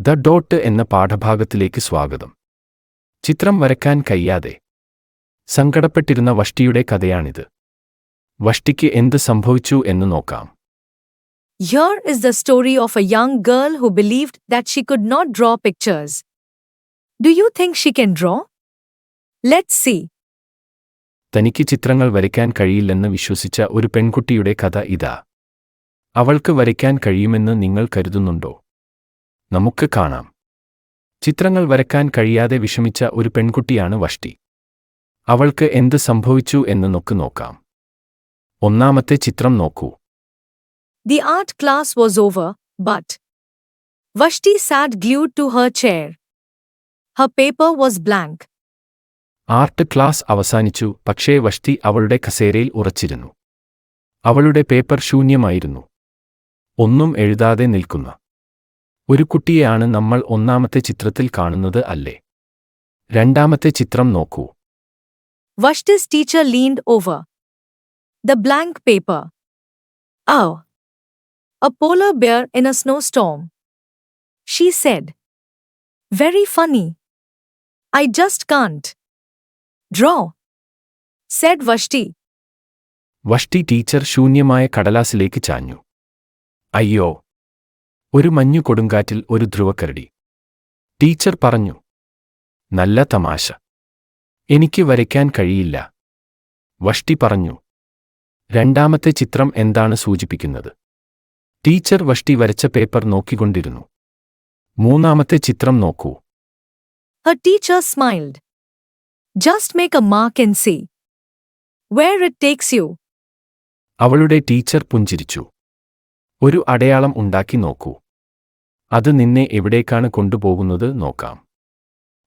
The dot എന്ന പാഠഭാഗത്തിലേക്ക് സ്വാഗതം. ചിത്രം വരയ്ക്കാൻ കഴിയാതെ സങ്കടപ്പെട്ടിരുന്ന വഷ്ടിയുടെ കഥയാണിത്. വഷ്ടിക്ക് എന്ത് സംഭവിച്ചു എന്ന് നോക്കാം. Here is the story of a young girl who believed that she could not draw pictures. Do you think she can draw? Let's see. തനിക്ക് ചിത്രങ്ങൾ വരയ്ക്കാൻ കഴിയില്ലെന്ന് വിശ്വസിച്ച ഒരു പെൺകുട്ടിയുടെ കഥ ഇതാ. അവൾക്ക് വരയ്ക്കാൻ കഴിയുമെന്ന് നിങ്ങൾ കരുതുന്നുണ്ടോ? നമുക്ക് കാണാം. ചിത്രങ്ങൾ വരയ്ക്കാൻ കഴിയാതെ വിഷമിച്ച ഒരു പെൺകുട്ടിയാണ് വഷ്ടി. അവൾക്ക് എന്ത് സംഭവിച്ചു എന്ന് നോക്കാം. ഒന്നാമത്തെ ചിത്രം നോക്കൂ. The art class was over, but Vashti sat glued to her chair. Her paper was blank. Art class അവസാനിച്ചു, പക്ഷേ വഷ്ടി അവളുടെ കസേരയിൽ ഉറച്ചിരുന്നു. അവളുടെ പേപ്പർ ശൂന്യമായിരുന്നു. ഒന്നും എഴുതാതെ നിൽക്കുന്ന ഒരു കുട്ടിയെയാണ് നമ്മൾ ഒന്നാമത്തെ ചിത്രത്തിൽ കാണുന്നത്, അല്ലേ? രണ്ടാമത്തെ ചിത്രം നോക്കൂ. Vashti's teacher leaned over the blank paper. Oh, a polar bear in a snowstorm, she said. Very funny. I just can't draw, said Vashti. വഷ്ടി teacher ശൂന്യമായ കടലാസിലേക്ക് ചാഞ്ഞു. അയ്യോ, ഒരു മഞ്ഞു കൊടുങ്കാറ്റിൽ ഒരു ധ്രുവക്കരടി. ടീച്ചർ പറഞ്ഞു. നല്ല തമാശ. എനിക്ക് വരയ്ക്കാൻ കഴിയില്ല, വഷ്ടി പറഞ്ഞു. രണ്ടാമത്തെ ചിത്രം എന്താണ് സൂചിപ്പിക്കുന്നത്? ടീച്ചർ വഷ്ടി വരച്ച പേപ്പർ നോക്കിക്കൊണ്ടിരുന്നു. മൂന്നാമത്തെ ചിത്രം നോക്കൂ. Her teacher smiled. Just make a mark and see where it takes you. അവളുടെ ടീച്ചർ പുഞ്ചിരിച്ചു. ഒരു അടയാളം ഉണ്ടാക്കി നോക്കൂ. അത് നിന്നെ എവിടേക്കാണ് കൊണ്ടുപോകുന്നത് നോക്കാം.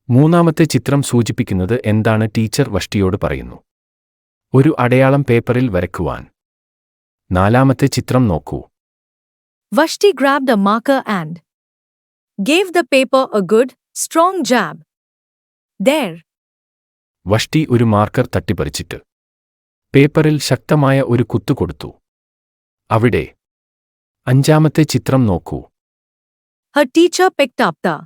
മൂന്നാമത്തെ ചിത്രം സൂചിപ്പിക്കുന്നത് എന്താണ്? ടീച്ചർ വഷ്ടിയോട് പറയുന്നു, ഒരു അടയാളം പേപ്പറിൽ വരയ്ക്കുവാൻ. നാലാമത്തെ ചിത്രം നോക്കൂ. Vashti grabbed a marker and gave the paper a good, strong jab. There. വഷ്ടി ഒരു മാർക്കർ തട്ടിപ്പറിച്ചിട്ട് പേപ്പറിൽ ശക്തമായ ഒരു കുത്തു കൊടുത്തു. അവിടെ. അഞ്ചാമത്തെ ചിത്രം നോക്കൂ. Her teacher picked up the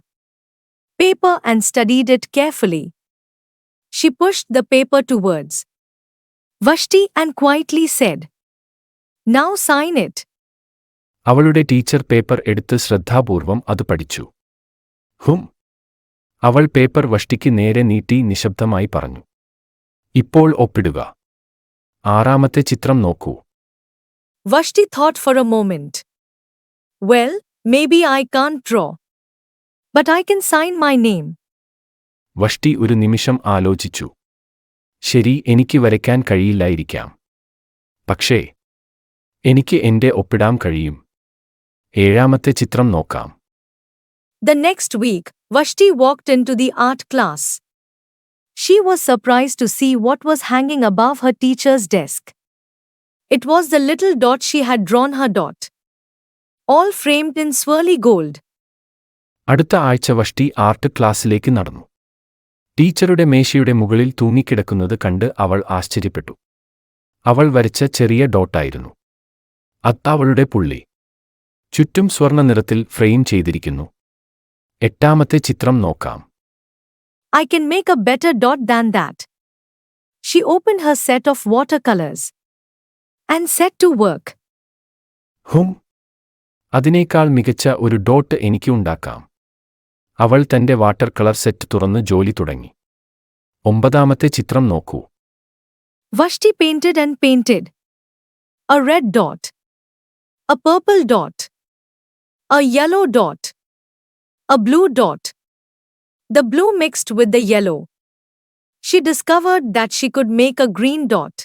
paper and studied it carefully. She pushed the paper towards Vashti and quietly said, "Now sign it." അവളുടെ ടീച്ചർ പേപ്പർ എടുത്ത് ശ്രദ്ധാപൂർവം അത് പഠിച്ചു. ഹും. അവൾ പേപ്പർ വഷ്ടിക്ക് നേരെ നീട്ടി നിശബ്ദമായി പറഞ്ഞു, ഇപ്പോൾ ഒപ്പിടുക. ആറാമത്തെ ചിത്രം നോക്കൂ. Vashti thought for a moment. Well, maybe I can't draw, but I can sign my name. വഷ്ടി ഒരു നിമിഷം ആലോചിച്ചു. ശരി, എനിക്ക് വരയ്ക്കാൻ കഴിയില്ലായിരിക്കാം, പക്ഷേ എനിക്ക് എന്റെ ഒപ്പിടാൻ കഴിയും. ഏഴാമത്തെ ചിത്രം നോക്കാം. The next week, Vashti walked into the art class. She was surprised to see what was hanging above her teacher's desk. It was the little dot she had drawn, her dot, all framed in swirly gold. അടുത്ത ആഴ്ച വഷ്ടി art ക്ലാസ്സിലേക്ക് നടന്നു. ടീച്ചറുടെ മേശയുടെ മുകളിൽ തൂങ്ങിക്കിടക്കുന്നത് കണ്ട് അവൾ ആശ്ചര്യപ്പെട്ടു. അവൾ വരച്ച ചെറിയ ഡോട്ടായിരുന്നു. അവളുടെ പുള്ളി. ചുറ്റും സ്വർണ്ണ നിറത്തിൽ ഫ്രെയിം ചെയ്തിരിക്കുന്നു. എട്ടാമത്തെ ചിത്രം നോക്കാം. I can make a better dot than that. She opened her set of watercolors and set to work. ഹും. അതിനേക്കാൾ മികച്ച ഒരു ഡോട്ട് എനിക്ക് ഉണ്ടാക്കാം. അവൾ തന്റെ വാട്ടർ കളർ സെറ്റ് തുറന്ന് ജോലി തുടങ്ങി. ഒമ്പതാമത്തെ ചിത്രം നോക്കൂ. Vashti painted and painted. A red dot, a purple dot, a yellow dot, a blue dot. The blue mixed with the yellow. She discovered that she could make a green dot.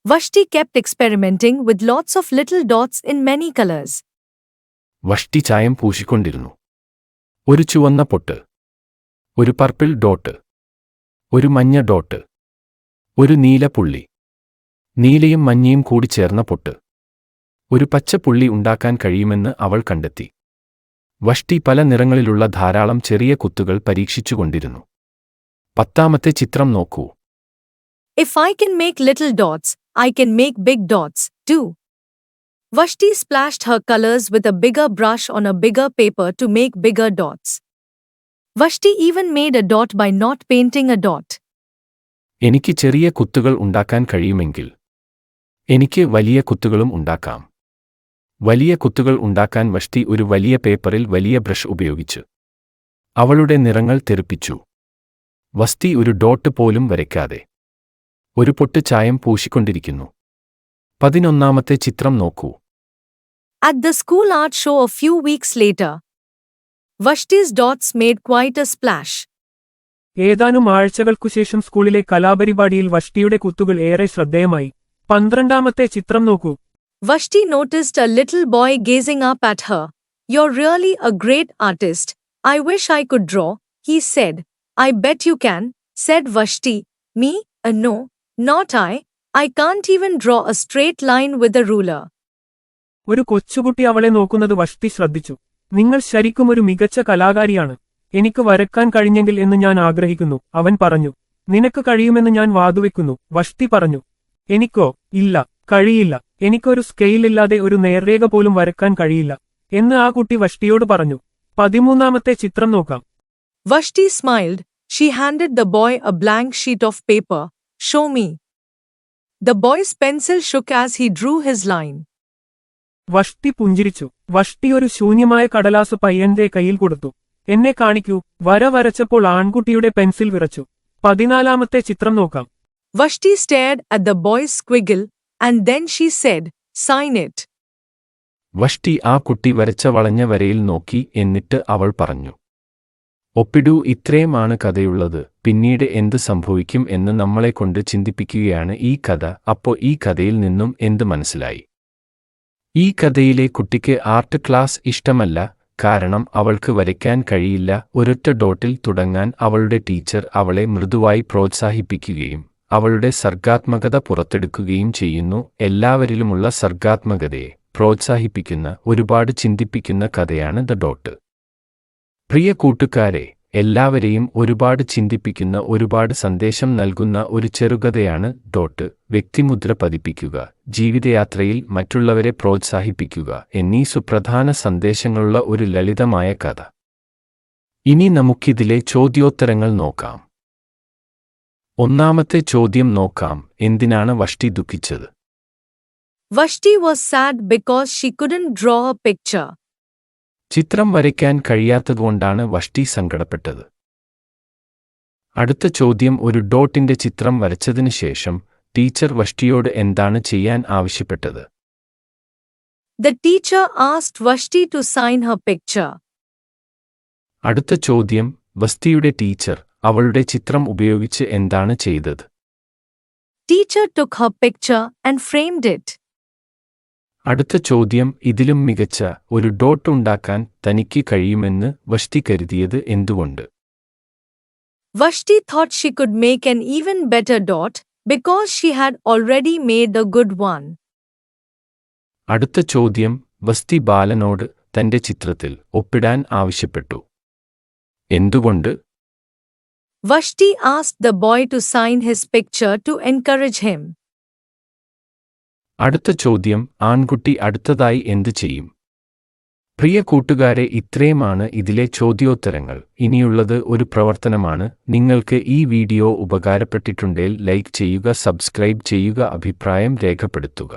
Vashti kept experimenting with lots of little dots in many colors. വഷ്ടി ചായം പൂശിക്കൊണ്ടിരുന്നു. ഒരു ചുവന്ന പൊട്ട്, ഒരു purple dot, ഒരു മഞ്ഞ dot, ഒരു നീല പുള്ളി, നീലയും മഞ്ഞയും കൂടി ചേർന്ന പൊട്ട്. ഒരു പച്ച പുള്ളി ഉണ്ടാക്കാൻ കഴിയുമെന്ന് അവൾ കണ്ടെത്തി. വഷ്ടി പല നിറങ്ങളിലുള്ള ധാരാളം ചെറിയ കുത്തുകൾ പരീക്ഷിച്ചുകൊണ്ടിരുന്നു. പത്താമത്തെ ചിത്രം നോക്കൂ. If I can make little dots, I can make big dots, too. Vashti splashed her colors with a bigger brush on a bigger paper to make bigger dots. Vashti even made a dot by not painting a dot. എനിക്ക് ചെറിയ കുത്തുകൾ ഉണ്ടാക്കാൻ കഴിയുമെങ്കിൽ എനിക്ക് വലിയ കുത്തുകളും ഉണ്ടാക്കാം. വലിയ കുത്തുകൾ ഉണ്ടാക്കാൻ വഷ്ടി ഒരു വലിയ പേപ്പറിൽ വലിയ ബ്രഷ് ഉപയോഗിച്ചു. അവളുടെ നിറങ്ങൾ തെറിപ്പിച്ചു. വസ്തി ഒരു ഡോട്ട് പോലും വരയ്ക്കാതെ ഒരു പൊട്ട് ചായം പൂശിക്കൊണ്ടിരിക്കുന്നു. 11ാമത്തെ ചിത്രം നോക്കൂ. At the school art show a few weeks later, Vashti's dots made quite a splash. ഏതാനും ആഴ്ചകൾക്കുശേഷം സ്കൂളിലെ കലാപരിപാടിയിൽ വഷ്ടിയുടെ കുത്തുകൾ ഏറെ ശ്രദ്ധേയമായി. 12ാമത്തെ ചിത്രം നോക്കൂ. Vashti noticed a little boy gazing up at her. "You're really a great artist. I wish I could draw," he said. "I bet you can," said Vashti. "Me? No, not I. I can't even draw a straight line with a ruler." ഒരു കൊച്ചുകുട്ടി അവളെ നോക്കുന്നത് വഷ്ടി ശ്രദ്ധിച്ചു. "നിങ്ങൾ ശരിക്കും ഒരു മികച്ച കലാകാരിയാണ്. എനിക്ക് വരക്കാൻ കഴിഞ്ഞെങ്കിൽ എന്ന് ഞാൻ ആഗ്രഹിക്കുന്നു," അവൻ പറഞ്ഞു. "നിനക്ക് കഴിയുമെന്ന് ഞാൻ വാതുവെക്കുന്നു," വഷ്ടി പറഞ്ഞു. "എനിക്കോ? ഇല്ല, കഴിയില്ല. എനിക്കൊരു സ്കെയിലില്ലാതെ ഒരു നേർരേഖ പോലും വരക്കാൻ കഴിയില്ല," എന്ന് ആ കുട്ടി വഷ്ടിയോട് പറഞ്ഞു. 13ാമത്തെ ചിത്രം നോക്കാം. Vashti smiled. She handed the boy a blank sheet of paper. "Show me." The boy's pencil shook as he drew his line. വഷ്ടി പുഞ്ചിരിച്ചു. വഷ്ടി ഒരു ശൂന്യമായ കടലാസ് പയ്യന്റെ കയ്യിൽ കൊടുത്തു. "എന്നെ കാണിക്കൂ." വര വരച്ചപ്പോൾ ആൺകുട്ടിയുടെ പെൻസിൽ വിറച്ചു. 14ാമത്തെ ചിത്രം നോക്കാം. Vashti stared at the boy's squiggle, and then she said, "Sign it." വഷ്ടി ആ കുട്ടി വരച്ച വളഞ്ഞ വരയിൽ നോക്കി. എന്നിട്ട് അവൾ പറഞ്ഞു, "ഒപ്പിടൂ. ഇത്രയുമാണ് കഥയുള്ളത്. പിന്നീട് എന്ത് സംഭവിക്കും എന്ന് നമ്മളെക്കൊണ്ട് ചിന്തിപ്പിക്കുകയാണ് ഈ കഥ." അപ്പോൾ ഈ കഥയിൽ നിന്നും എന്ത് മനസ്സിലായി? ഈ കഥയിലെ കുട്ടിക്ക് ആർട്ട് ക്ലാസ് ഇഷ്ടമല്ല, കാരണം അവൾക്ക് വരയ്ക്കാൻ കഴിയില്ല. ഒരൊറ്റ ഡോട്ടിൽ തുടങ്ങാൻ അവളുടെ ടീച്ചർ അവളെ മൃദുവായി പ്രോത്സാഹിപ്പിക്കുകയും അവളുടെ സർഗാത്മകത പുറത്തെടുക്കുകയും ചെയ്യുന്നു. എല്ലാവരിലുമുള്ള സർഗാത്മകതയെ പ്രോത്സാഹിപ്പിക്കുന്ന ഒരുപാട് ചിന്തിപ്പിക്കുന്ന കഥയാണ് ദ ഡോട്ട്. പ്രിയ കൂട്ടുകാരെ, എല്ലാവരെയും ഒരുപാട് ചിന്തിപ്പിക്കുന്ന ഒരുപാട് സന്ദേശം നൽകുന്ന ഒരു ചെറുകഥയാണ് ഡോട്ട്. വ്യക്തിമുദ്ര പതിപ്പിക്കുക, ജീവിതയാത്രയിൽ മറ്റുള്ളവരെ പ്രോത്സാഹിപ്പിക്കുക എന്നീ സുപ്രധാന സന്ദേശങ്ങളുള്ള ഒരു ലളിതമായ കഥ. ഇനി നമുക്കിതിലെ ചോദ്യോത്തരങ്ങൾ നോക്കാം. 1ാമത്തെ ചോദ്യം നോക്കാം. എന്തിനാണ് വഷ്ടി ദുഃഖിച്ചത്? Vashti was sad because she couldn't draw a picture. ചിത്രം വരയ്ക്കാൻ കഴിയാത്തതുകൊണ്ടാണ് വഷ്ടി സങ്കടപ്പെട്ടത്. അടുത്ത ചോദ്യം. ഒരു ഡോട്ടിന്റെ ചിത്രം വരച്ചതിന് ശേഷം ടീച്ചർ വഷ്ടിയോട് എന്താണ് ചെയ്യാൻ ആവശ്യപ്പെട്ടത്? The teacher asked Vashti to sign her picture. അടുത്ത ചോദ്യം. വസ്തിയുടെ ടീച്ചർ അവളുടെ ചിത്രം ഉപയോഗിച്ച് എന്താണ് ചെയ്തത്? Teacher took her picture and framed it. അടുത്ത ചോദ്യം. ഇതിലും മികച്ച ഒരു ഡോട്ട് ഉണ്ടാക്കാൻ തനിക്ക് കഴിയുമെന്ന് വഷ്തി കരുതിയത് എന്തുകൊണ്ട്? Vashti thought she could make an even better dot because she had already made a good one. അടുത്ത ചോദ്യം. വസ്തി ബാലനോട് തന്റെ ചിത്രത്തിൽ ഒപ്പിടാൻ ആവശ്യപ്പെട്ടു. എന്തുകൊണ്ട്? Vashti asked the boy to sign his picture to encourage him. അടുത്ത ചോദ്യം. ആൺകുട്ടി അടുത്തതായി എന്ത് ചെയ്യും? പ്രിയ കൂട്ടുകാരെ, ഇത്രയുമാണ് ഇതിലെ ചോദ്യോത്തരങ്ങൾ. ഇനിയുള്ളത് ഒരു പ്രവർത്തനമാണ്. നിങ്ങൾക്ക് ഈ വീഡിയോ ഉപകാരപ്പെട്ടിട്ടുണ്ടെങ്കിൽ ലൈക്ക് ചെയ്യുക, സബ്സ്ക്രൈബ് ചെയ്യുക, അഭിപ്രായം രേഖപ്പെടുത്തുക.